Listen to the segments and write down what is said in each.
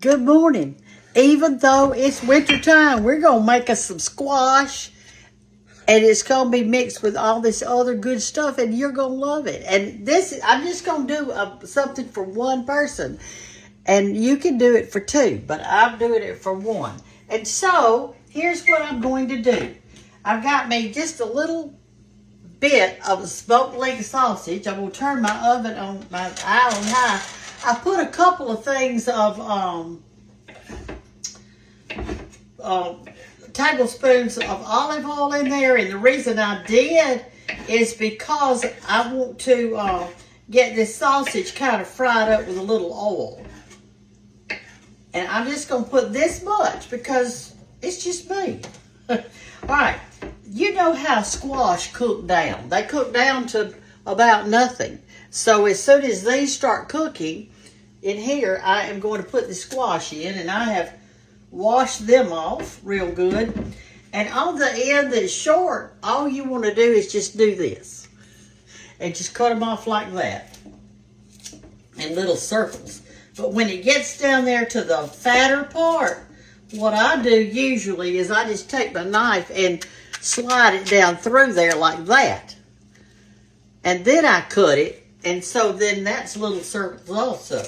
Good morning. Even though it's winter time, we're going to make us some squash, and it's going to be mixed with all this other good stuff, and you're going to love it. And I'm just going to do something for one person, and you can do it for two, but I'm doing it for one. And so here's what I'm going to do. I've got me just a little bit of smoked leg sausage. I'm going to turn my oven on, my eye on high. I put a couple of things of tablespoons of olive oil in there, and the reason I did is because I want to get this sausage kind of fried up with a little oil. And I'm just going to put this much because it's just me. All right, you know how squash cook down. They cook down to about nothing. So as soon as these start cooking in here, I am going to put the squash in, and I have washed them off real good. And on the end that's short, all you want to do is just do this. And just cut them off like that in little circles. But when it gets down there to the fatter part, what I do usually is I just take my knife and slide it down through there like that. And then I cut it. And so then that's little circles also.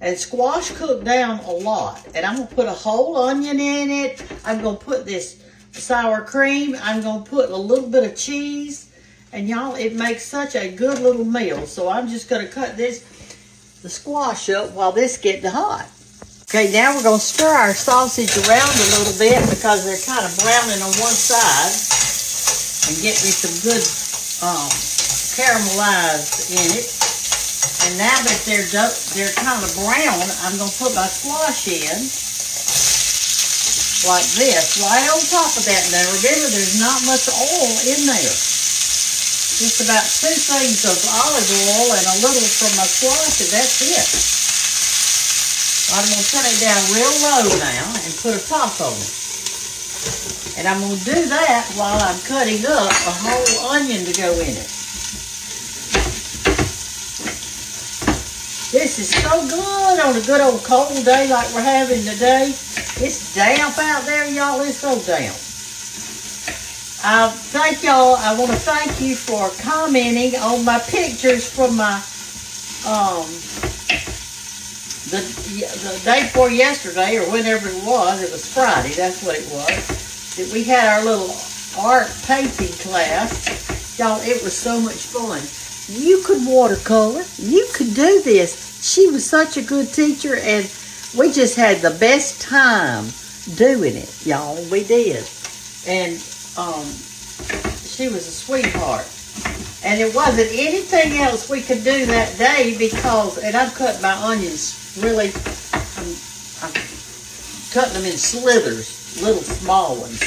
And squash cook down a lot. And I'm going to put a whole onion in it. I'm going to put this sour cream. I'm going to put a little bit of cheese. And y'all, it makes such a good little meal. So I'm just going to cut the squash up while this gets hot. Okay, now we're going to stir our sausage around a little bit because they're kind of browning on one side. And get me some good caramelized in it. And now that they're kind of brown, I'm going to put my squash in like this, right on top of that. Now remember, there's not much oil in there. Just about 2 things of olive oil and a little from my squash, and that's it. I'm going to turn it down real low now and put a top on it. And I'm going to do that while I'm cutting up a whole onion to go in it. This is so good on a good old cold day like we're having today. It's damp out there, y'all. It's so damp. Thank y'all. I want to thank you for commenting on my pictures from my the day before yesterday, or whenever it was Friday, that's what it was, that we had our little art painting class. Y'all, it was so much fun. You could watercolor. You could do this. She was such a good teacher, and we just had the best time doing it, y'all. We did. And she was a sweetheart. And it wasn't anything else we could do that day because, and I've cut my onions really, I'm cutting them in slithers, little small ones.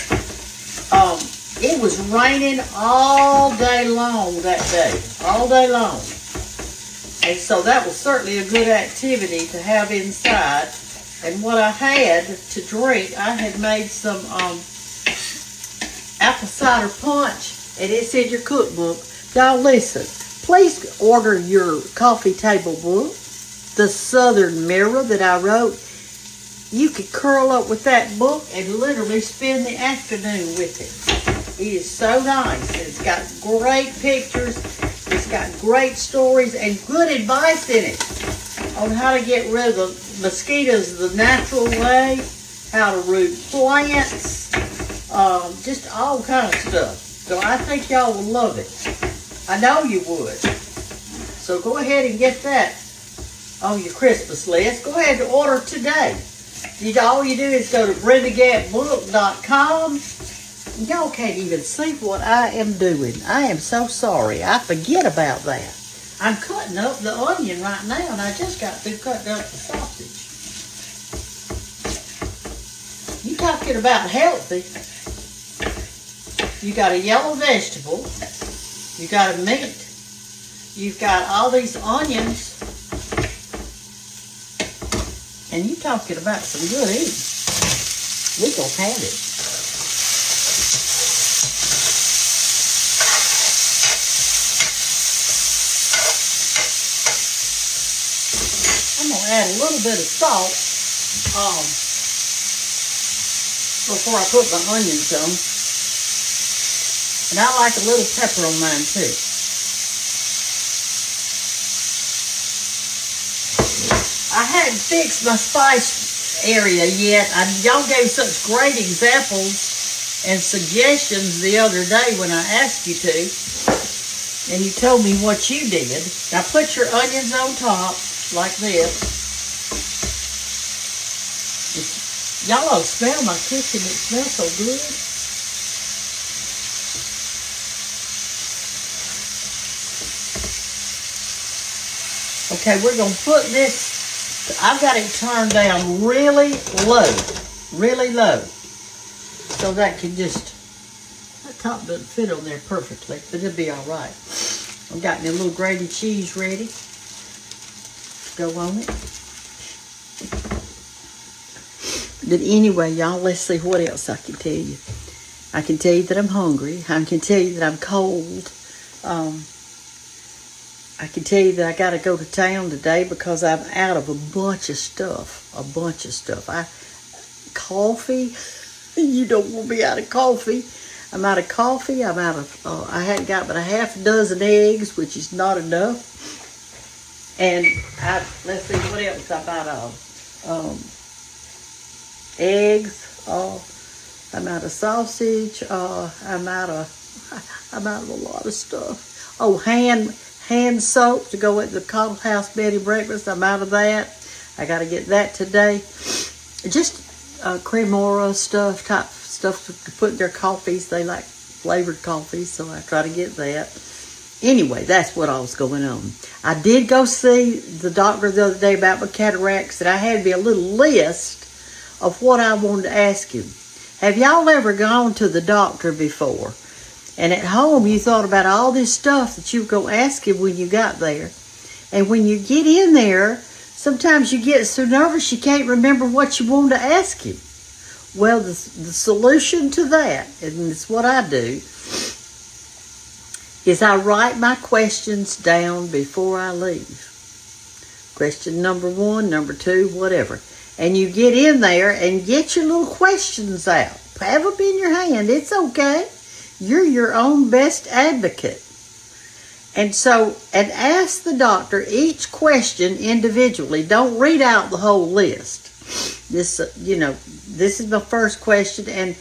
It was raining all day long that day, all day long. And so that was certainly a good activity to have inside. And what I had to drink, I had made some apple cider punch, and it's in your cookbook. Y'all listen, please order your coffee table book, The Southern Mirror that I wrote. You could curl up with that book and literally spend the afternoon with it. It is so nice. It's got great pictures. It's got great stories and good advice in it on how to get rid of the mosquitoes the natural way, how to root plants, just all kind of stuff. So I think y'all will love it. I know you would. So go ahead and get that on your Christmas list. Go ahead and order today. All you do is go to BrendaGanttBook.com. Y'all can't even see what I am doing. I am so sorry. I forget about that. I'm cutting up the onion right now, and I just got through cutting up the sausage. You talking about healthy. You got a yellow vegetable. You got a meat. You've got all these onions. And you talking about some good eating. We gonna have it. I'm gonna to add a little bit of salt before I put my onions on. And I like a little pepper on mine too. I hadn't fixed my spice area yet. Y'all gave such great examples and suggestions the other day when I asked you to. And you told me what you did. Now put your onions on top like this. Y'all ought to smell my kitchen. It smells so good. Okay, we're going to put this, I've got it turned down really low, so that can just, that top doesn't fit on there perfectly, but it'll be all right. I've got me a little grated cheese ready. Go on it. But anyway, y'all, let's see what else I can tell you. I can tell you that I'm hungry. I can tell you that I'm cold. I can tell you that I got to go to town today because I'm out of a bunch of stuff. Coffee. You don't want to be out of coffee. I'm out of coffee. I'm out of, I hadn't got but a half a dozen eggs, which is not enough. And let's see what else I'm out of. Eggs. I'm out of sausage. I'm out of a lot of stuff. Oh, hand soap to go with the Coddle House bed and breakfast. I'm out of that. I got to get that today. Just Cremora stuff to put in their coffees. They like flavored coffees, so I try to get that. Anyway, that's what all was going on. I did go see the doctor the other day about my cataracts, and I had me a little list of what I wanted to ask him. Have y'all ever gone to the doctor before? And at home, you thought about all this stuff that you were going to ask him when you got there. And when you get in there, sometimes you get so nervous you can't remember what you wanted to ask him. Well, the solution to that, and it's what I do, is I write my questions down before I leave. Question number 1, number 2, whatever. And you get in there and get your little questions out. Have them in your hand. It's okay. You're your own best advocate. And ask the doctor each question individually. Don't read out the whole list. This is my first question, and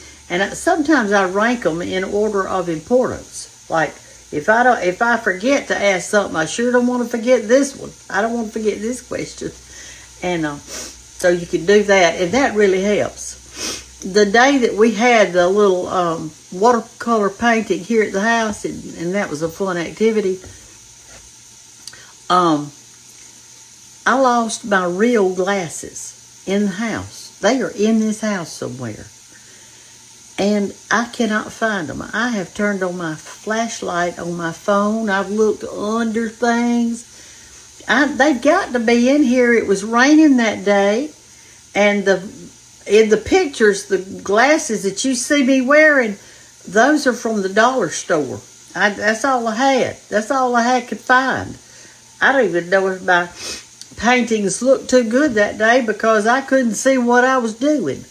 sometimes I rank them in order of importance. Like if I forget to ask something, I sure don't want to forget this one. I don't want to forget this question, and so you can do that, and that really helps. The day that we had the little watercolor painting here at the house, and that was a fun activity, I lost my real glasses in the house. They are in this house somewhere, and I cannot find them. I have turned on my flashlight on my phone. I've looked under things. They've got to be in here. It was raining that day, and in the pictures, the glasses that you see me wearing, those are from the dollar store. That's all I had. That's all I could find. I don't even know if my paintings looked too good that day because I couldn't see what I was doing.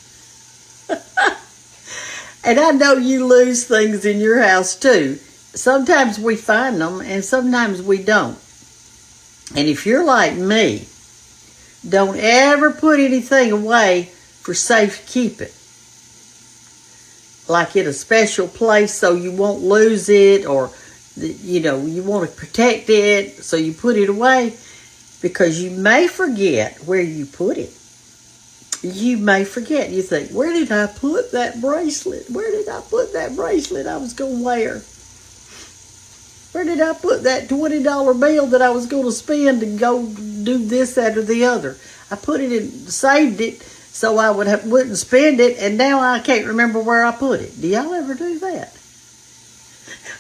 And I know you lose things in your house too. Sometimes we find them and sometimes we don't. And if you're like me, don't ever put anything away for safekeeping. Like in a special place so you won't lose it, or you want to protect it, so you put it away because you may forget where you put it. You may forget. You think, where did I put that bracelet? Where did I put that bracelet I was going to wear? Where did I put that $20 bill that I was going to spend to go do this, that, or the other? I put it in, saved it so I wouldn't spend it, and now I can't remember where I put it. Do y'all ever do that?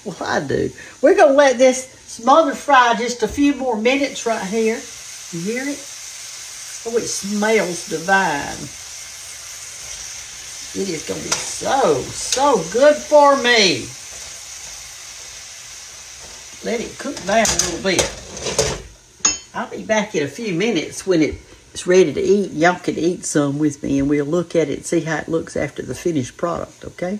Well, I do. We're going to let this smother fry just a few more minutes right here. You hear it? Oh, it smells divine. It is going to be so good for me. Let it cook down a little bit. I'll be back in a few minutes when it it's ready to eat. Y'all can eat some with me, and we'll look at it and see how it looks after the finished product, okay?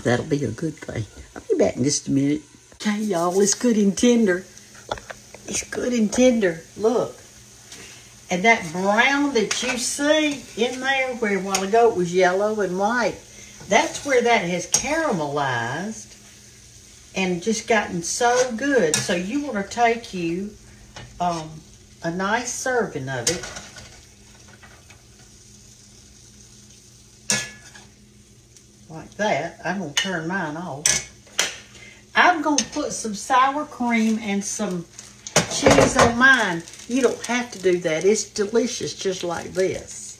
That'll be a good thing. I'll be back in just a minute. Okay, y'all, it's good and tender. It's good and tender. Look. And that brown that you see in there, where a while ago it was yellow and white, that's where that has caramelized and just gotten so good. So you want to take you a nice serving of it. Like that. I'm going to turn mine off. I'm going to put some sour cream and some cheese on mine. You don't have to do that. It's delicious just like this.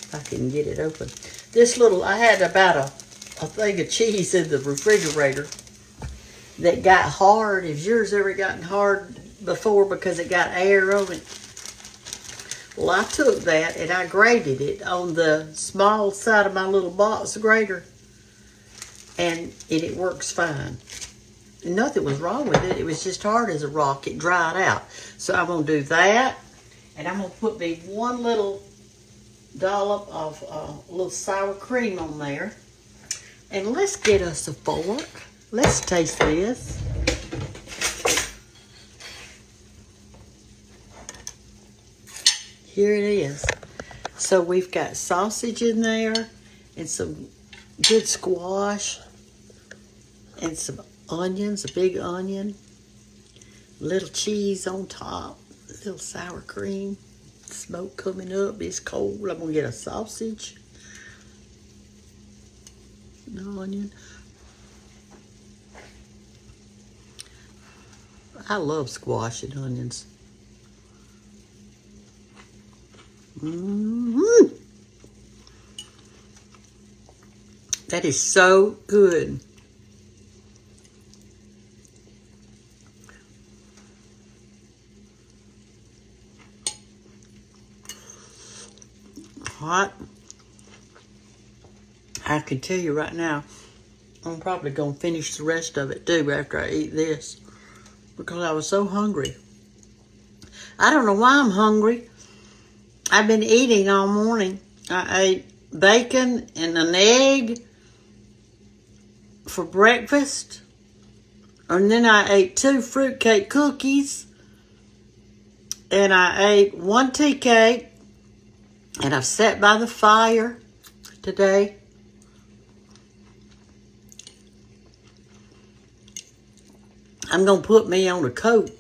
If I can get it open. This little, I had about a thing of cheese in the refrigerator that got hard. Has yours ever gotten hard before because it got air on it? Well, I took that and I grated it on the small side of my little box grater. And it works fine. Nothing was wrong with it. It was just hard as a rock. It dried out. So I'm going to do that. And I'm going to put me one little dollop of a little sour cream on there. And let's get us a fork. Let's taste this. Here it is. So we've got sausage in there and some good squash and some onions, a big onion, little cheese on top, a little sour cream, smoke coming up. It's cold. I'm going to get a sausage, an onion. I love squash and onions. Mm-hmm. That is so good. Hot. I can tell you right now, I'm probably going to finish the rest of it too after I eat this because I was so hungry. I don't know why I'm hungry. I've been eating all morning. I ate bacon and an egg for breakfast. And then I ate 2 fruitcake cookies. And I ate 1 tea cake. And I've sat by the fire today. I'm going to put me on a coat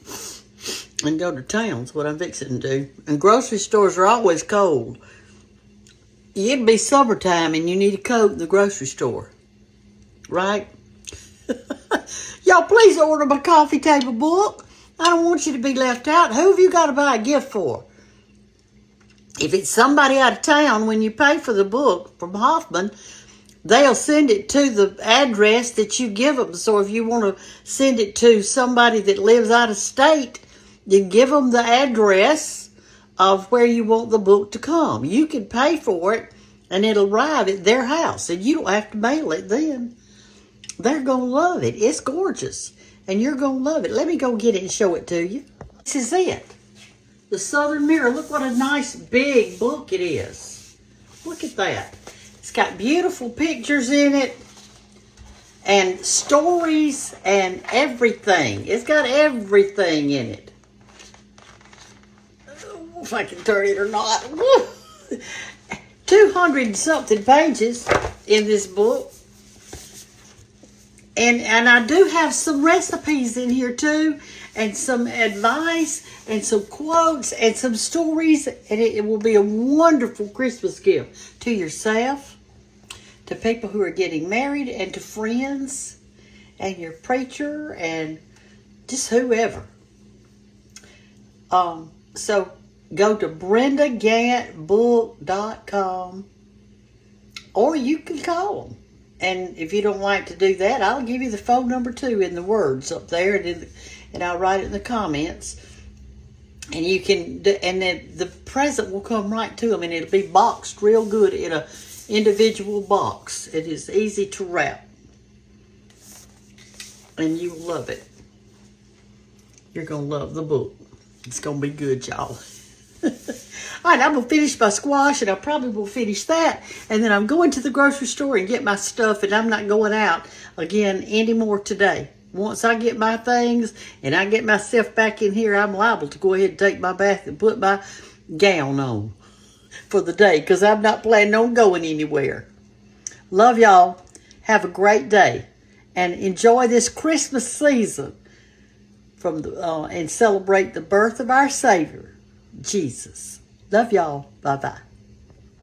and go to town. That's what I'm fixing to do. And grocery stores are always cold. It'd be summertime and you need a coat in the grocery store. Right? Y'all, please order my coffee table book. I don't want you to be left out. Who have you got to buy a gift for? If it's somebody out of town, when you pay for the book from Hoffman, they'll send it to the address that you give them. So if you want to send it to somebody that lives out of state, then give them the address of where you want the book to come. You can pay for it, and it'll arrive at their house, and you don't have to mail it then. They're going to love it. It's gorgeous, and you're going to love it. Let me go get it and show it to you. This is it. The Southern Mirror. Look what a nice big book it is. Look at that. It's got beautiful pictures in it and stories and everything. It's got everything in it. If I can turn it or not. 200-something pages in this book. And I do have some recipes in here too, and some advice, and some quotes, and some stories, and it will be a wonderful Christmas gift to yourself, to people who are getting married, and to friends, and your preacher, and just whoever. So go to BrendaGanttBook.com, or you can call them. And if you don't like to do that, I'll give you the phone number too in the words up there, and I'll write it in the comments. And you can, and then the present will come right to them, and it'll be boxed real good in a individual box. It is easy to wrap, and you will love it. You're gonna love the book. It's gonna be good, y'all. All right, I'm going to finish my squash, and I probably will finish that. And then I'm going to the grocery store and get my stuff, and I'm not going out again anymore today. Once I get my things and I get myself back in here, I'm liable to go ahead and take my bath and put my gown on for the day because I'm not planning on going anywhere. Love y'all. Have a great day and enjoy this Christmas season and celebrate the birth of our Savior, Jesus. Love y'all. Bye-bye.